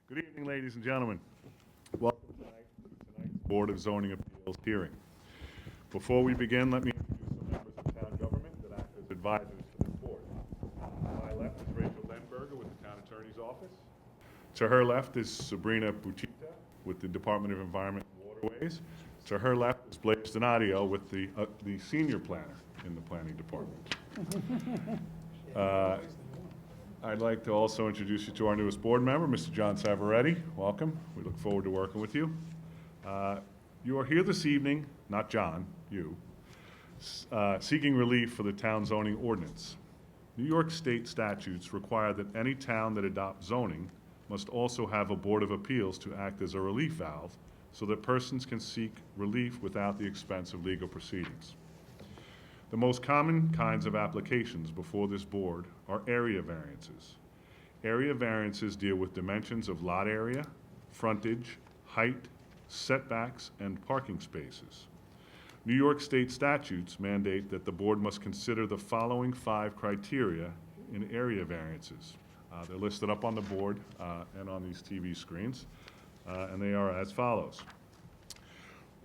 Good evening, ladies and gentlemen. Welcome tonight to tonight's Board of Zoning Appeals hearing. Before we begin, let me introduce some members of town government that act as advisors to this board. To my left is Rachel Denberger with the Town Attorney's Office. To her left is Sabrina Bucita with the Department of Environment and Waterways. To her left is Blaise Donadio with the senior planner in the Planning Department. I'd like to also introduce you to our newest board member, Mr. John Savaretti. Welcome. We look forward to working with you. You are here this evening, not John, you, seeking relief for the town zoning ordinance. New York State statutes require that any town that adopts zoning must also have a Board of Appeals to act as a relief valve so that persons can seek relief without the expense of legal proceedings. The most common kinds of applications before this board are area variances. Area variances deal with dimensions of lot area, frontage, height, setbacks, and parking spaces. New York State statutes mandate that the board must consider the following 5 criteria in area variances. They're listed up on the board and on these TV screens, and they are as follows.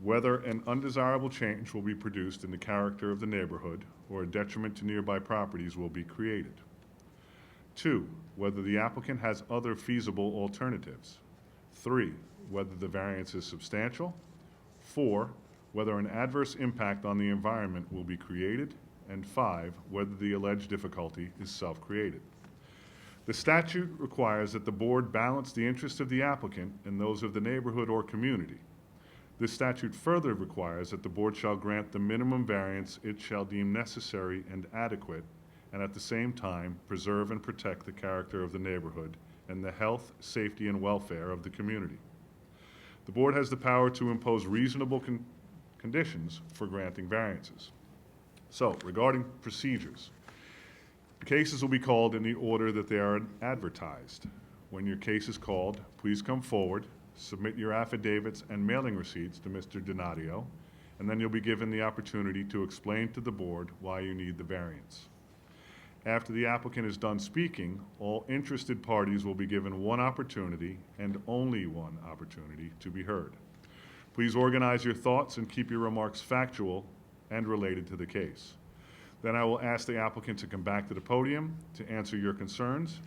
Whether an undesirable change will be produced in the character of the neighborhood or a detriment to nearby properties will be created. 2, whether the applicant has other feasible alternatives. 3, whether the variance is substantial. 4, whether an adverse impact on the environment will be created. And 5, whether the alleged difficulty is self-created. The statute requires that the board balance the interests of the applicant and those of the neighborhood or community. This statute further requires that the board shall grant the minimum variance it shall deem necessary and adequate, and at the same time preserve and protect the character of the neighborhood and the health, safety, and welfare of the community. The board has the power to impose reasonable conditions for granting variances. So, regarding procedures, the cases will be called in the order that they are advertised. When your case is called, please come forward, submit your affidavits and mailing receipts to Mr. Donadio, and then you'll be given the opportunity to explain to the board why you need the variance. After the applicant is done speaking, all interested parties will be given one opportunity and only one opportunity to be heard. Please organize your thoughts and keep your remarks factual and related to the case. Then I will ask the applicant to come back to the podium to answer your concerns.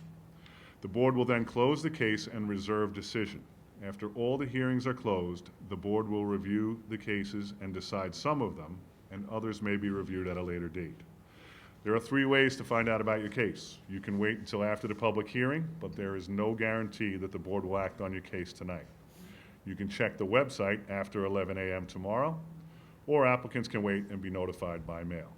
The board will then close the case and reserve decision. After all the hearings are closed, the board will review the cases and decide some of them, and others may be reviewed at a later date. There are 3 ways to find out about your case. You can wait until after the public hearing, but there is no guarantee that the board will act on your case tonight. You can check the website after 11 a.m. tomorrow, or applicants can wait and be notified by mail.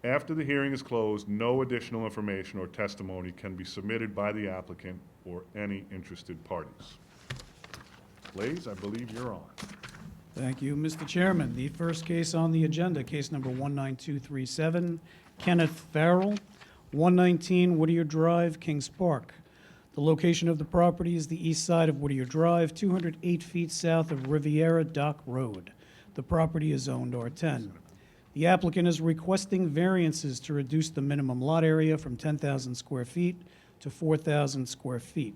After the hearing is closed, no additional information or testimony can be submitted by the applicant or any interested parties. Blaise, I believe you're on. Thank you, Mr. Chairman. The first case on the agenda, case number 19237, Kenneth Farrell, 119 Whittier Drive, Kings Park. The location of the property is the east side of Whittier Drive, 208 feet south of Riviera Dock Road. The property is zoned R10. The applicant is requesting variances to reduce the minimum lot area from 10,000 square feet to 4,000 square feet,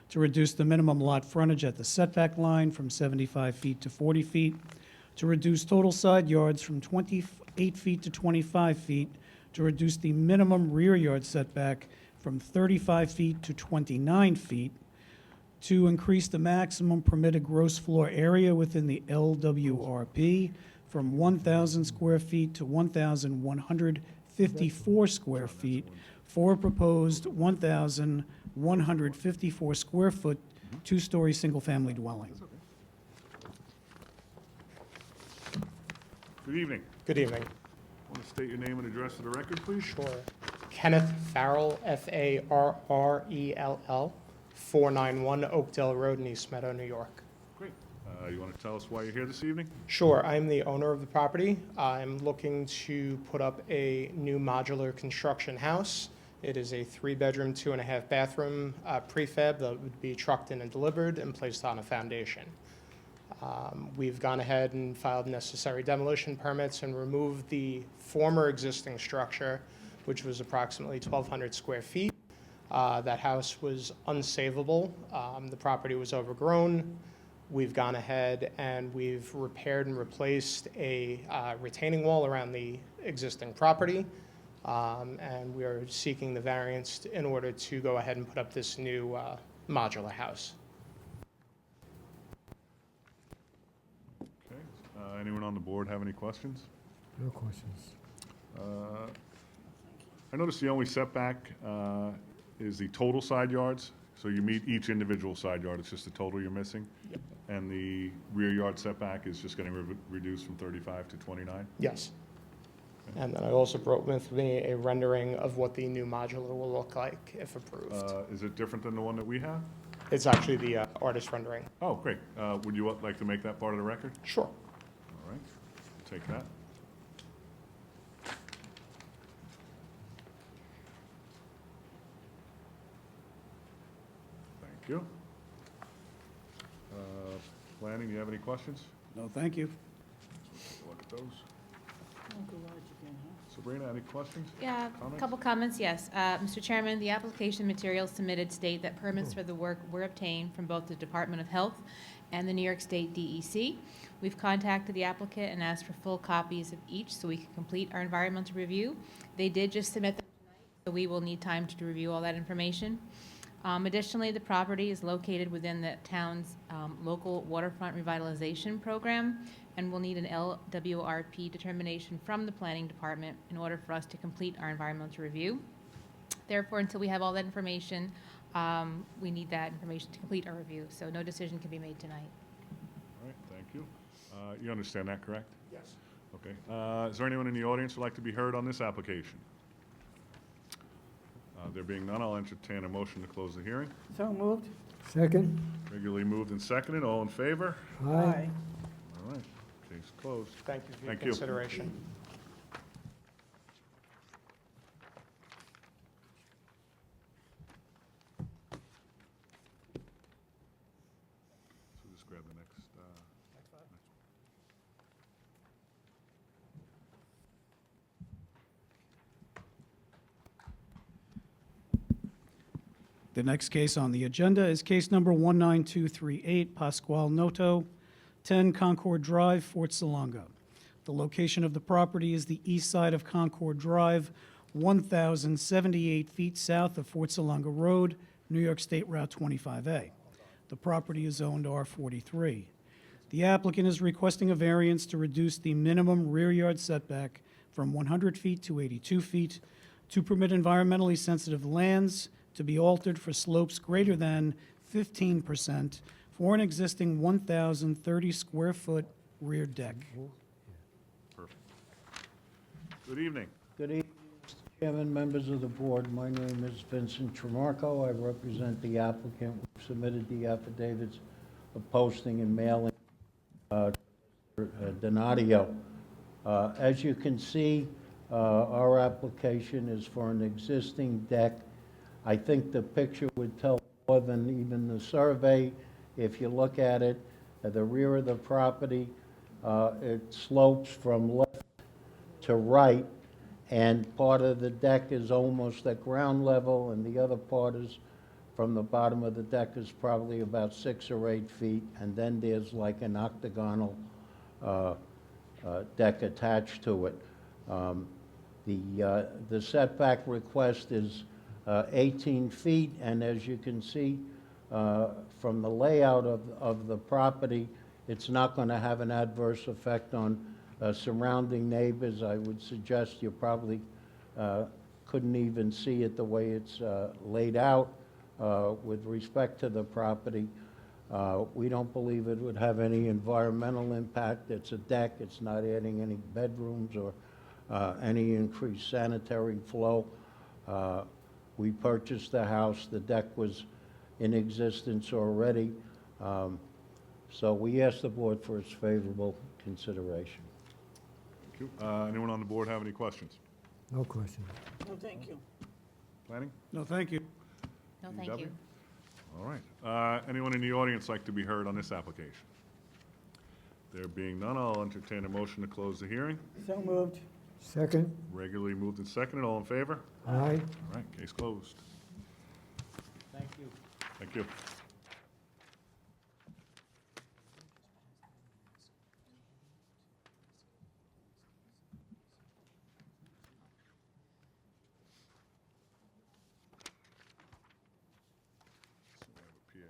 to reduce the minimum lot frontage at the setback line from 75 feet to 40 feet, to reduce total side yards from 28 feet to 25 feet, to reduce the minimum rear yard setback from 35 feet to 29 feet, to increase the maximum permitted gross floor area within the LWRP from 1,000 square feet to 1,154 square feet for a proposed 1,154 square foot, 2-story single-family dwelling. Good evening. Good evening. Want to state your name and address for the record, please? Sure. Kenneth Farrell, Farrell, 491 Oakdale Road in East Meadow, New York. Great. You want to tell us why you're here this evening? Sure. I'm the owner of the property. I'm looking to put up a new modular construction house. It is a 3-bedroom, 2.5-bathroom prefab that would be trucked in and delivered and placed on a foundation. We've gone ahead and filed necessary demolition permits and removed the former existing structure, which was approximately 1,200 square feet. That house was unsavable. The property was overgrown. We've gone ahead and we've repaired and replaced a retaining wall around the existing property. And we are seeking the variance in order to go ahead and put up this new modular house. Okay. Anyone on the board have any questions? No questions. I noticed the only setback is the total side yards. So you meet each individual side yard, it's just the total you're missing? Yep. And the rear yard setback is just getting reduced from 35 to 29? Yes. And then I also brought with me a rendering of what the new modular will look like if approved. Is it different than the one that we have? It's actually the artist rendering. Oh, great. Would you like to make that part of the record? Sure. All right, take that. Thank you. Planning, do you have any questions? No, thank you. Take a look at those. Sabrina, any questions? Yeah, a Comments? couple comments, yes. Mr. Chairman, the application materials submitted state that permits for the work were obtained from both the Department of Health and the New York State DEC. We've contacted the applicant and asked for full copies of each so we can complete our environmental review. They did just submit them tonight, so we will need time to review all that information. Additionally, the property is located within the town's local waterfront revitalization program and will need an LWRP determination from the planning department in order for us to complete our environmental review. Therefore, until we have all that information, we need that information to complete our review, so no decision can be made tonight. All right, thank you. You understand that, correct? Yes. Okay. Is there anyone in the audience who'd like to be heard on this application? There being none, I'll entertain a motion to close the hearing. So moved. Second. Regularly moved and seconded. All in favor? Aye. All right, case closed. Thank you for your Thank you. consideration. So just grab the next. The next case on the agenda is case number 19238, Pasquale Noto, 10 Concord Drive, Fort Salonga. The location of the property is the east side of Concord Drive, 1,078 feet south of Fort Salonga Road, New York State Route 25A. The property is zoned R43. The applicant is requesting a variance to reduce the minimum rear yard setback from 100 feet to 82 feet to permit environmentally sensitive lands to be altered for slopes greater than 15% for an existing 1,030 square foot rear deck. Perfect. Good evening. Good evening, Mr. Chairman, members of the board. My name is Vincent Tremarco. I represent the applicant. We've submitted the affidavits of posting and mailing Donadio. As you can see, our application is for an existing deck. I think the picture would tell more than even the survey. If you look at it, at the rear of the property, it slopes from left to right, and part of the deck is almost at ground level, and the other part is from the bottom of the deck is probably about 6 or 8 feet, and then there's like an octagonal deck attached to it. The setback request is 18 feet, and as you can see from the layout of the property, it's not going to have an adverse effect on surrounding neighbors. I would suggest you probably couldn't even see it the way it's laid out with respect to the property. We don't believe it would have any environmental impact. It's a deck. It's not adding any bedrooms or any increased sanitary flow. We purchased the house. The deck was in existence already. So we asked the board for its favorable consideration. Thank you. Anyone on the board have any questions? No questions. No, thank you. Planning? No, thank you. No, thank DPW? you. All right. Anyone in the audience like to be heard on this application? There being none, I'll entertain a motion to close the hearing. So moved. Second. Regularly moved and seconded. All in favor? Aye. All right, case closed. Thank you. So we have a PAR on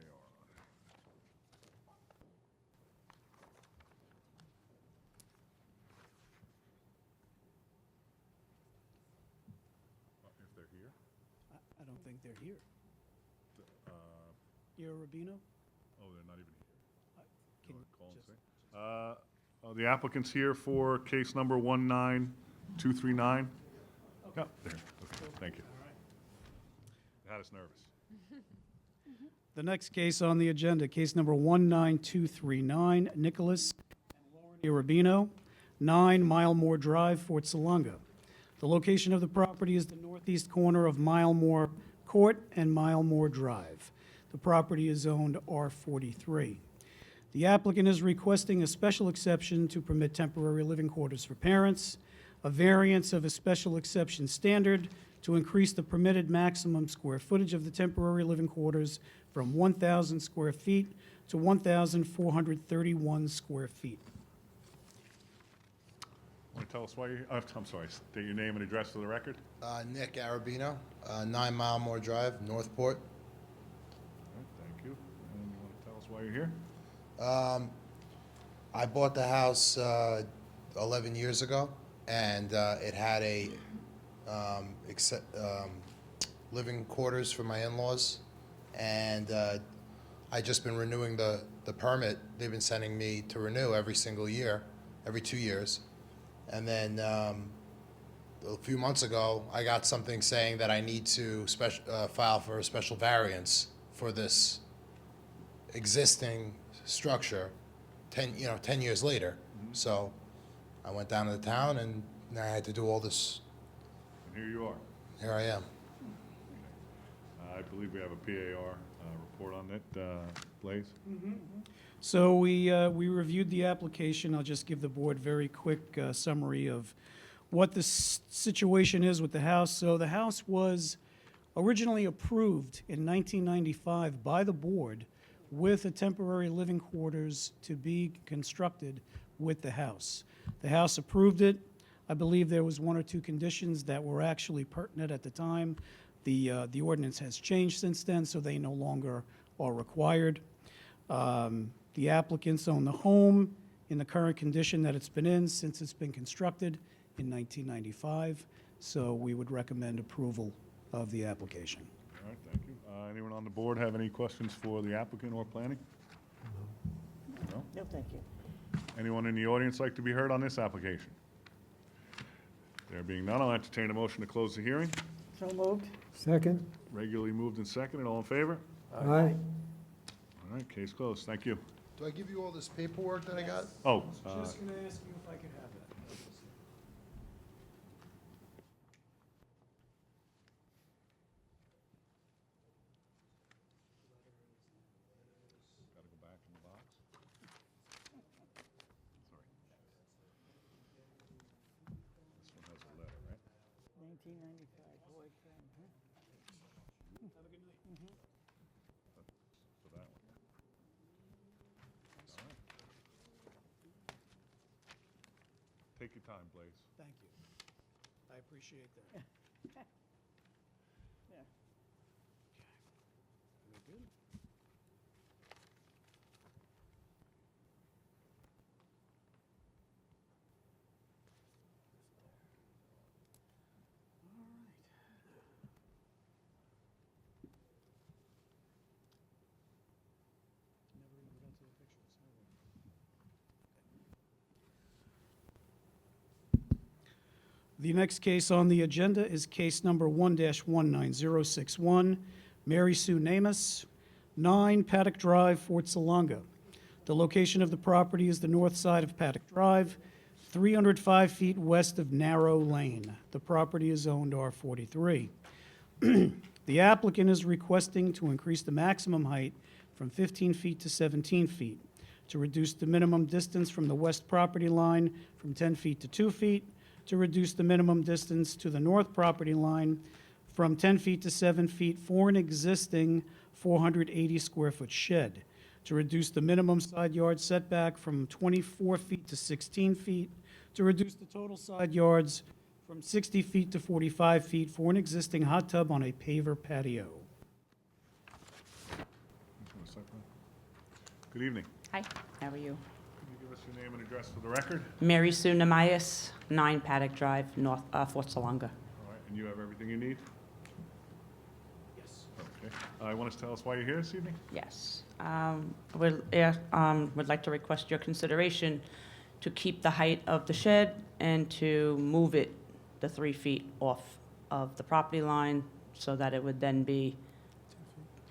it. If they're here? I don't think they're here. Uh, Rubino? Oh, they're not even here. Can You wanna call and just- say? Are the applicants here for case number 19239? Yeah, there, okay, thank you. Had us nervous. The next case on the agenda, case number 19239, Nicholas and Lauren Rubino, 9 Milemore Drive, Fort Salonga. The location of the property is the northeast corner of Milemore Court and Milemore Drive. The property is zoned R43. The applicant is requesting a special exception to permit temporary living quarters for parents, a variance of a special exception standard to increase the permitted maximum square footage of the temporary living quarters from 1,000 square feet to 1,431 square feet. Want to tell us why you're, I'm sorry, state your name and address for the record? Nick Arabino, 9 Milemore Drive, Northport. All right, thank you. And you want to tell us why you're here? I bought the house 11 years ago, and it had a living quarters for my in-laws, and I just been renewing the permit. They've been sending me to renew every single year, every 2 years. And then a few months ago, I got something saying that I need to file for a special variance for this existing structure 10 years later. So I went down to the town, and now I had to do all this. And here you are. Here I am. I believe we have a PAR report on it. Blaze? So we reviewed the application. I'll just give the board very quick summary of what the situation is with the house. So the house was originally approved in 1995 by the board with a temporary living quarters to be constructed with the house. The house approved it. I believe there was 1 or 2 conditions that were actually pertinent at the time. The ordinance has changed since then, so they no longer are required. The applicants own the home in the current condition that it's been in since it's been constructed in 1995, so we would recommend approval of the application. All right, thank you. Anyone on the board have any questions for the applicant or planning? No? No, thank you. Anyone in the audience like to be heard on this application? There being none, I'll entertain a motion to close the hearing. So moved? Second? Regularly moved and seconded. All in favor? Aye. All right, case closed. Thank you. Do I give you all this paperwork that I got? Oh, Just going to ask you if I could have that. got to go back in the box. Sorry. This one has a letter, right? 1995, Boyd Fern, huh? Have a good night. For that one. All right. Take your time, Blaze. Thank you. I appreciate that. Yeah. Very good. All right. Never even got to the pictures. have we? The next case on the agenda is case number 1-19061, Mary Sue Namus, 9 Paddock Drive, Fort Salonga. The location of the property is the north side of Paddock Drive, 305 feet west of Narrow Lane. The property is zoned R43. The applicant is requesting to increase the maximum height from 15 feet to 17 feet, to reduce the minimum distance from the west property line from 10 feet to 2 feet, to reduce the minimum distance to the north property line from 10 feet to 7 feet for an existing 480-square-foot shed to reduce the minimum side yard setback from 24 feet to 16 feet, to reduce the total side yards from 60 feet to 45 feet for an existing hot tub on a paver patio. Good evening. Hi, how are you? Can you give us your name and address for the record? Mary Sue Namias, 9 Paddock Drive, North, Fort Salonga. All right, and you have everything you need? Yes. Okay. You want to tell us why you're here this evening? Yes. Would like to request your consideration to keep the height of the shed and to move it the 3 feet off of the property line so that it would then be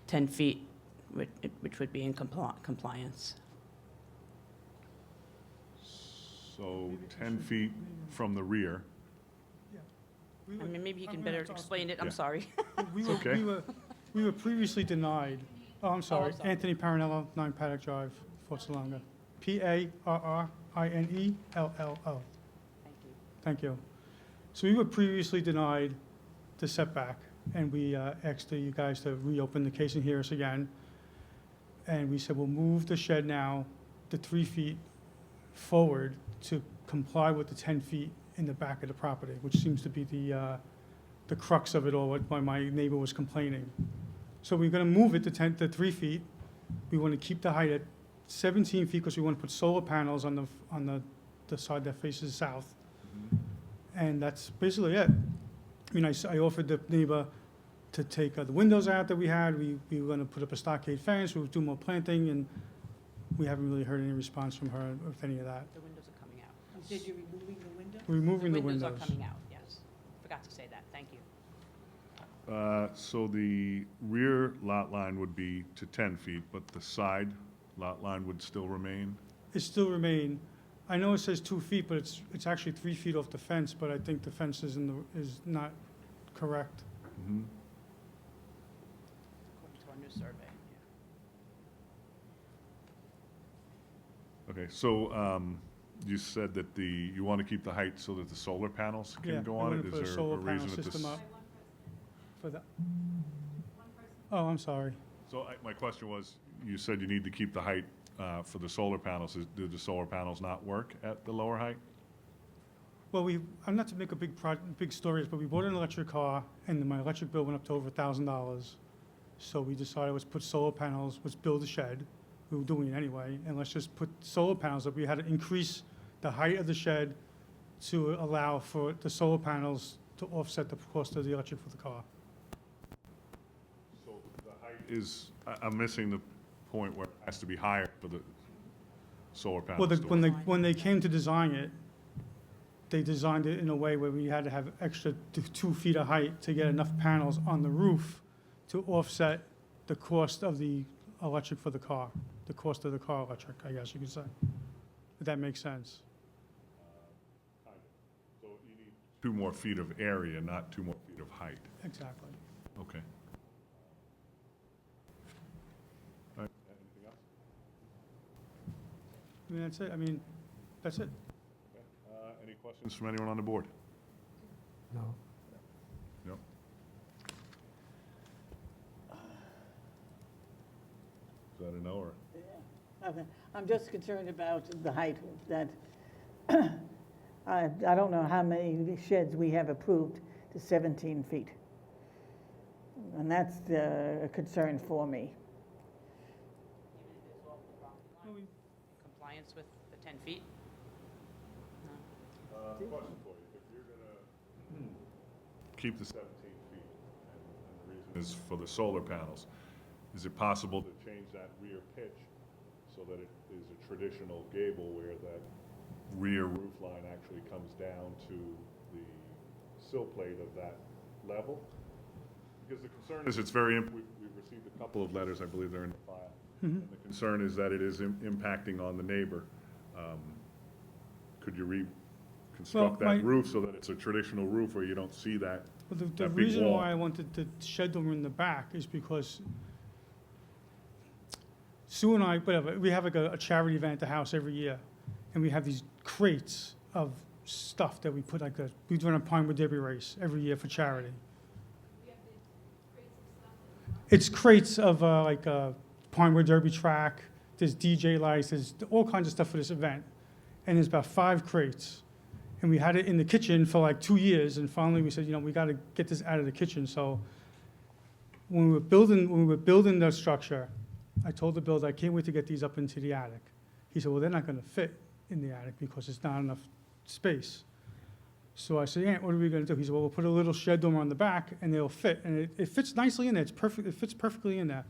10 feet, which would be in compliance. So 10 feet from the rear. I mean, maybe you can better explain it, Yeah. I'm sorry. okay. We were previously denied, I'm sorry, sorry. Anthony Parinello, 9 Paddock Drive, Fort Salonga. Parrinello. Thank you. Thank you. So we were previously denied the setback, and we asked you guys to reopen the case and hear us again. And we said, we'll move the shed now to 3 feet forward to comply with the 10 feet in the back of the property, which seems to be the crux of it all, what my neighbor was complaining. So we're gonna move it to 3 feet. We wanna keep the height at 17 feet, because we wanna put solar panels on the side that faces south. And that's basically it. I mean, I offered the neighbor to take the windows out that we had. We were gonna put up a stockade fence, we would do more planting, and we haven't really heard any response from her with any of that. The windows are coming out. Did you removing the window? We're removing the windows windows. are coming out, yes. Forgot to say that, thank you. So the rear lot line would be to 10 feet, but the side lot line would still remain? It still remain, I know it says 2 feet, but it's actually 3 feet off the fence, but I think the fence is not correct. Mhm. According to our new survey, yeah. Okay, so you said that you want to keep the height so that the solar panels Yeah, can go I'm on gonna it? put a Is there solar a panel reason that system this? up for that. Oh, I'm sorry. So my question was, you said you need to keep the height for the solar panels. Do the solar panels not work at the lower height? Well, I'm not to make a big story, but we bought an electric car, and my electric bill went up to over $1,000. So we decided let's put solar panels, let's build a shed. We were doing it anyway, and let's just put solar panels up. We had to increase the height of the shed to allow for the solar panels to offset the cost of the electric for the car. So the height is, I'm missing the point where it has to be higher for the solar Well, panels. when they came to design it, they designed it in a way where we had to have extra 2 feet of height to get enough panels on the roof to offset the cost of the electric for the car, the cost of the car electric, I guess you could say. If that makes sense. So you need 2 more feet of area, not 2 more feet of height. Exactly. Okay. All right, anything else? I mean, that's it. I mean, that's it. Any questions from anyone on the board? No. No? Is that a no, or? Okay. I'm just concerned about the height, that, I don't know how many sheds we have approved to 17 feet. And that's a concern for me. Even if it's off the property line, compliance with the 10 feet? Question for you. If you're gonna keep the 17 feet, and the reason is for the solar panels, is it possible to change that rear pitch so that it is a traditional gable where that rear roof line actually comes down to the sill plate of that level? Because the concern is it's very, we've received a couple of letters, I believe they're in the file. And the concern is that it is impacting on the neighbor. Could you reconstruct Well, that roof so that it's a traditional roof where you don't see that? Well, the That big reason wall. why I wanted the shed door in the back is because Sue and I, whatever, we have like a charity event at the house every year, and we have these crates of stuff that we put we run a Pinewood Derby race every year for charity. It's crates of like Pinewood Derby track, there's DJ lights, there's all kinds of stuff for this event. And there's about 5 crates. And we had it in the kitchen for like 2 years, and finally we said, you know, we got to get this out of the kitchen. So when we were building the structure, I told the builder, I can't wait to get these up into the attic. He said, well, they're not going to fit in the attic because it's not enough space. So I said, yeah, what are we going to do? He said, well, we'll put a little shed dormer on the back, and they'll fit. And it fits nicely in there. It's perfect. It fits perfectly in there,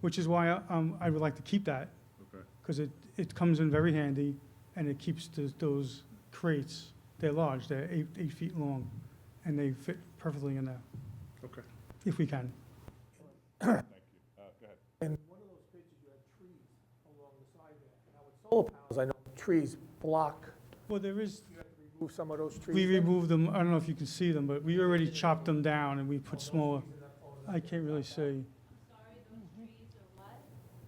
which is why I would like to keep that, Okay. because it comes in very handy, and it keeps those crates. They're large. They're 8 feet long, and they fit perfectly in there, Okay. if we can. Thank you. Go ahead. In one of those pictures, you had trees along the side there. Now, with solar panels, I know trees block, Well, there is, you have to remove some of those trees. we removed them. I don't know if you can see them, but we already chopped them down, and we put smaller. I can't really see.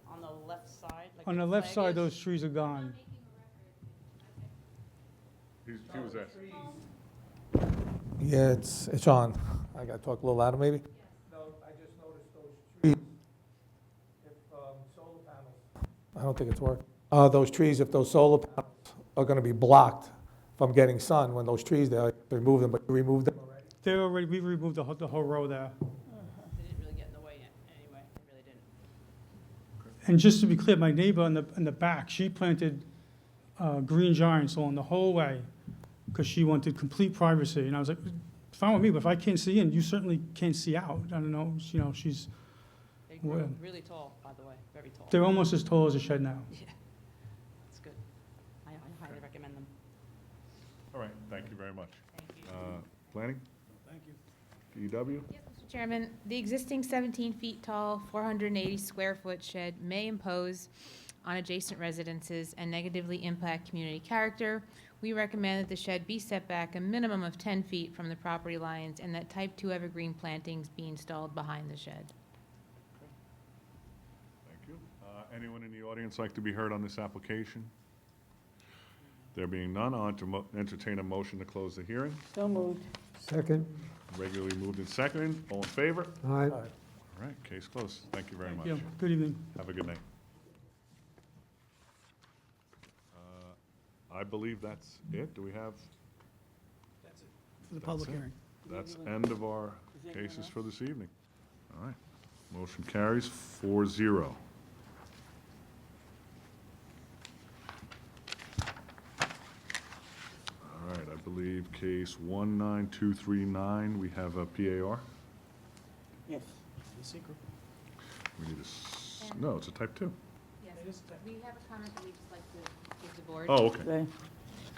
On the left side? like On the the left flag side, is? those trees are gone. He was asking. Yeah, it's on. I gotta talk a little louder, maybe? No, I just noticed those trees, if solar panels. I don't think it's working. Those trees, if those solar panels are gonna be blocked from getting sun, when those trees there, remove them, but you removed them already? They're already, we removed the whole row there. They didn't really get in the way anyway, they really didn't. And just to be clear, my neighbor in the back, she planted green giants along the whole way because she wanted complete privacy. And I was like, fine with me, but if I can't see in, you certainly can't see out. I don't know, you know, They grew Well- really tall, by the way, very tall. they're almost as tall as a shed now. Yeah, that's good. I highly recommend them. All right, thank you very much. Thank you. Planning? Thank you. DEW? Yes, Mr. Chairman, the existing 17 feet tall, 480 square foot shed may impose on adjacent residences and negatively impact community character. We recommend that the shed be set back a minimum of 10 feet from the property lines and that type 2 evergreen plantings be installed behind the shed. Thank you. Anyone in the audience like to be heard on this application? There being none, I'll entertain a motion to close the hearing. So moved. Second. Regularly moved and seconded. All in favor? Aye. All right, case closed. Thank you very much. Yeah, good evening. Have a good night. I believe that's it. Do we have, For the public That's it. hearing. that's end of our cases for this evening. All right. Motion carries 4-0. All right, I believe case 19239, we have a PAR. Yes. We need no, it's a type 2. Yes, we have a comment that we'd just like to give the board. Oh, okay. Okay.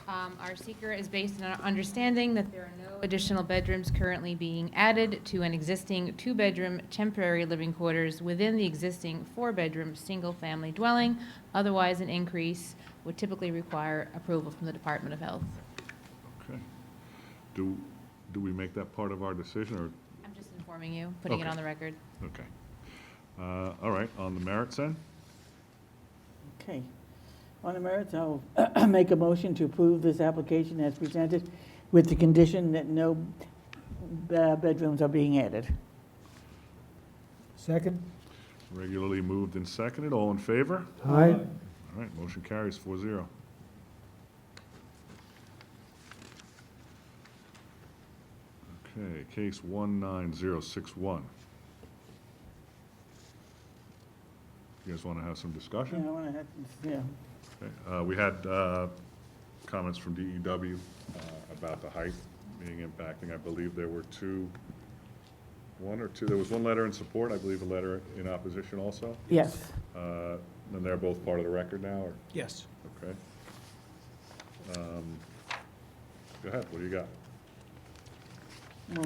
Our seeker is based on our understanding that there are no additional bedrooms currently being added to an existing 2-bedroom temporary living quarters within the existing 4-bedroom single-family dwelling. Otherwise, an increase would typically require approval from the Department of Health. Okay. Do we make that part of our decision, or, I'm just informing you, putting it Okay. on the record. okay. All right, on the merits then? Okay. On the merits, I'll make a motion to approve this application as presented with the condition that no bedrooms are being added. Second. Regularly moved and seconded. All in favor? Aye. All right, motion carries 4-0. Okay, case 19061. You guys want to have some Yeah, discussion? I want to have, yeah. Okay, we had comments from DEW about the height being impacting. I believe there were one or two, there was one letter in support, I believe a letter in opposition also. Yes. And they're both part of the record now, or, Yes. okay? Go ahead, what do you got? Well,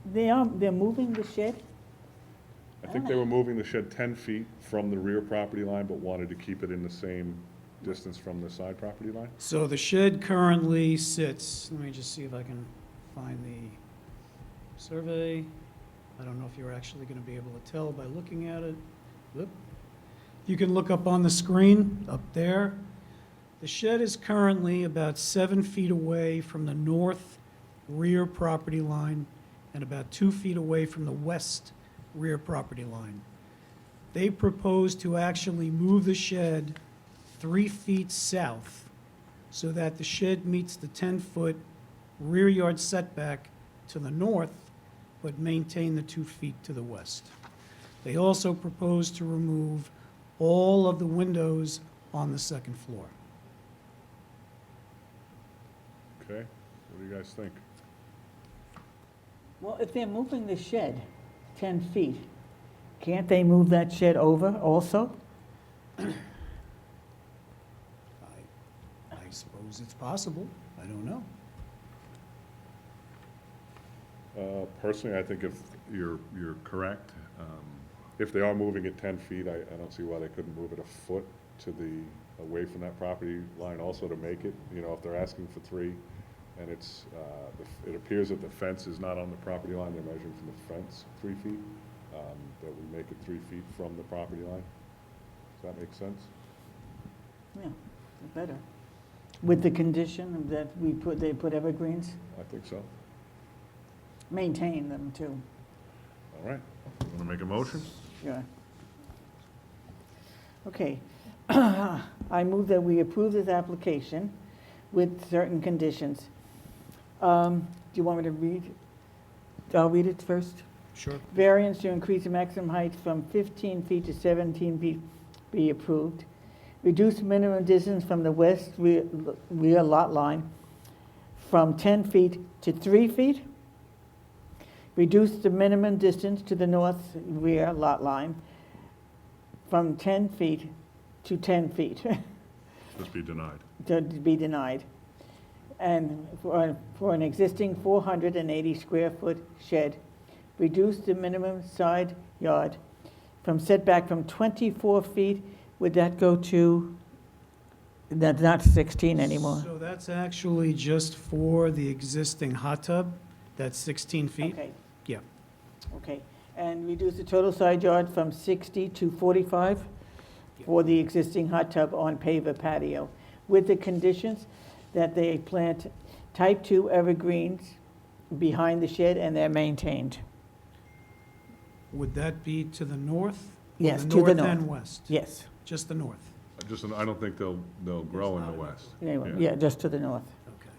they're moving the shed? I think they were moving the shed 10 feet from the rear property line, but wanted to keep it in the same distance from the side property line? So the shed currently sits, let me just see if I can find the survey. I don't know if you're actually going to be able to tell by looking at it. Whoop. You can look up on the screen, up there. The shed is currently about 7 feet away from the north rear property line and about 2 feet away from the west rear property line. They propose to actually move the shed 3 feet south so that the shed meets the 10-foot rear yard setback to the north, but maintain the 2 feet to the west. They also propose to remove all of the windows on the second floor. Okay, what do you guys think? Well, if they're moving the shed 10 feet, can't they move that shed over also? I suppose it's possible. I don't know. Personally, I think if you're correct, if they are moving it 10 feet, I don't see why they couldn't move it a foot to away from that property line also to make it, if they're asking for 3, and it appears that the fence is not on the property line, they're measuring from the fence 3 feet, that we make it 3 feet from the property line. Does that make sense? Yeah, better. With the condition that they put evergreens, I think so. maintain them too. All right, want to make a motion? Yeah. Okay. I move that we approve this application with certain conditions. Do you want me to read? I'll read it first. Sure. Variance to increase the maximum height from 15 feet to 17 feet be approved. Reduce minimum distance from the west rear lot line from 10 feet to 3 feet. Reduce the minimum distance to the north rear lot line from 10 feet to 10 feet. Just be denied. To be denied. And for an existing 480 square foot shed, reduce the minimum side yard from setback from 24 feet, would that go to, that's not 16 anymore? So that's actually just for the existing hot tub, that's 16 feet? Okay. Yeah. Okay, and reduce the total side yard from 60 to 45 for the existing hot tub on paver patio, with the conditions that they plant type 2 evergreens behind the shed and they're maintained. Would that be to the north? Yes, Or to the north north. and west? Yes, Just the north? I don't think they'll grow in the west. anyway, Yeah. yeah, just to the north. Okay.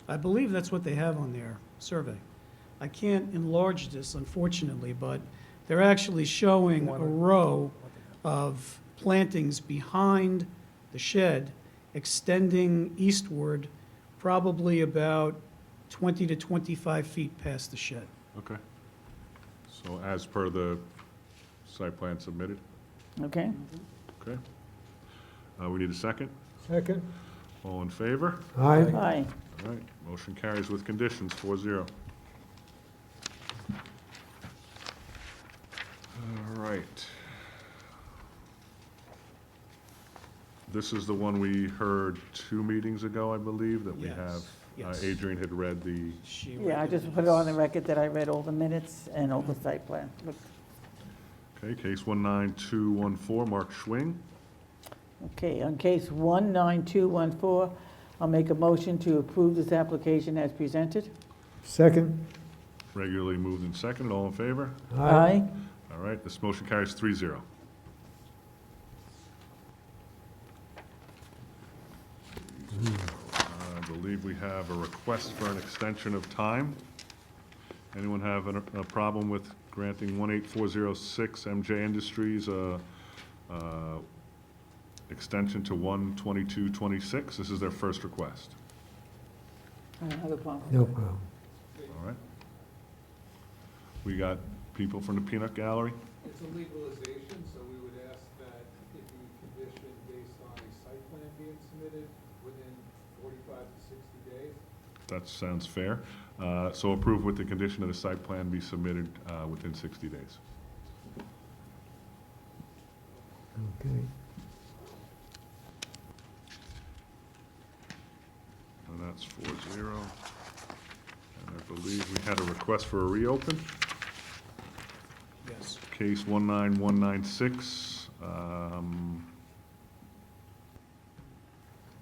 I believe that's what they have on their survey. I can't enlarge this, unfortunately, but they're actually showing a row of plantings behind the shed, extending eastward, probably about 20 to 25 feet past the shed. Okay. So as per the site plan submitted, Okay? okay? We need a second. Second? All in favor? Aye. Aye. All right, motion carries with conditions, 4-0. All right. This is the one we heard 2 meetings ago, I believe, that we Yes, have. yes. Adrian had read the, Yeah, I just put it on the record that I read all the minutes and all the site plan. okay, case 19214, Mark Schwing. Okay, on case 19214, I'll make a motion to approve this application as presented. Second? Regularly moved and seconded, all in favor? Aye. All right, this motion carries 3-0. I believe we have a request for an extension of time. Anyone have a problem with granting 18406 MJ Industries extension to 1/22/26? This is their first request. I don't have a problem. No problem. All right. We got people from the Peanut Gallery. It's a legalization, so we would ask that it be conditioned based on a site plan being submitted within 45 to 60 days. That sounds fair. So approve with the condition that a site plan be submitted within 60 days. Okay. And that's 4-0. And I believe we had a request for a reopen. Yes. Case 19196.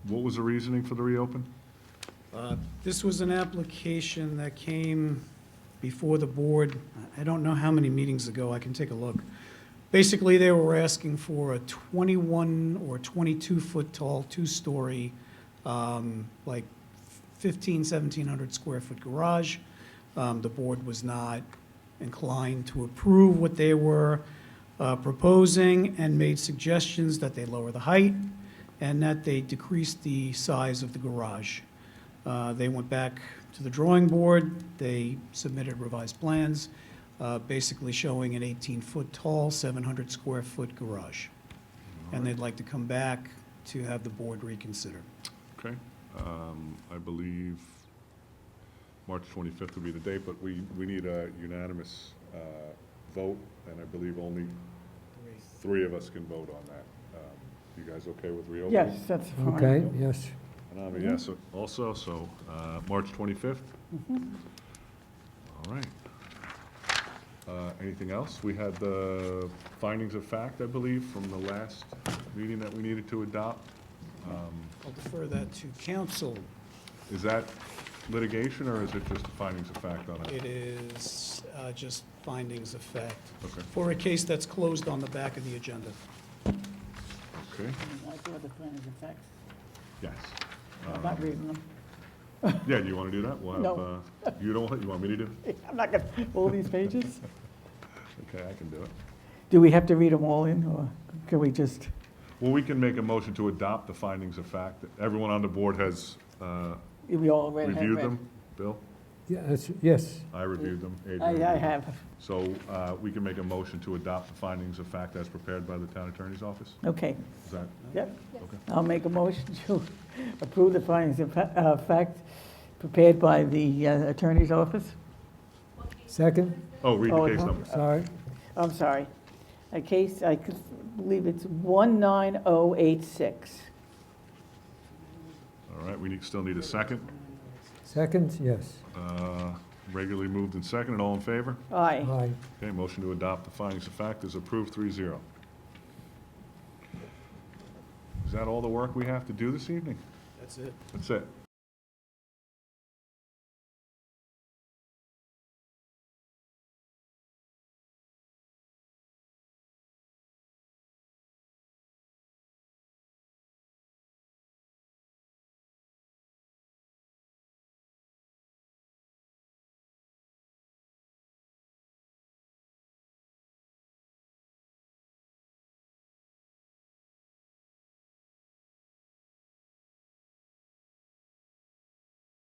What was the reasoning for the reopen? This was an application that came before the board, I don't know how many meetings ago, I can take a look. Basically, they were asking for a 21 or 22-foot tall, two-story, like 1,700 square foot garage. The board was not inclined to approve what they were proposing and made suggestions that they lower the height and that they decrease the size of the garage. They went back to the drawing board. They submitted revised plans, basically showing an 18-foot tall, 700 square foot garage. And they'd like to come back to have the board reconsider. Okay. I believe March 25th would be the date, but we need a unanimous vote, and I believe only 3 of us can vote on that. You guys okay with reopening? Yes, that's fine. Okay, yes. And I'm a yes also, so March 25th? All right. Anything else? We had the findings of fact, I believe, from the last meeting that we needed to adopt. I'll defer that to council. Is that litigation, or is it just findings of fact on it? It is just findings of fact Okay, for a case that's closed on the back of the agenda. okay, I saw the plans and facts. yes. I'm not reading them. Yeah, do you want to do that? We'll have, No. you want me to do? I'm not gonna, all these pages? Okay, I can do it. Do we have to read them all in, or can we just, Well, we can make a motion to adopt the findings of fact. Everyone on the board has we all read? have reviewed read? them. Bill? Yes, yes. I reviewed them. Adrian I reviewed them. have. So we can make a motion to adopt the findings of fact as prepared by the town attorney's office? Okay, Is that, yep. okay? I'll make a motion to approve the findings of fact prepared by the attorney's office. Second, Oh, read Oh, the case no. number. sorry. I'm sorry. A case, I believe it's 19086. All right, still need a second. Second, yes. Regularly moved and seconded, all in favor? Aye. Aye. Okay, motion to adopt the findings of fact is approved 3-0. Is that all the work we have to do this evening? That's it. That's it.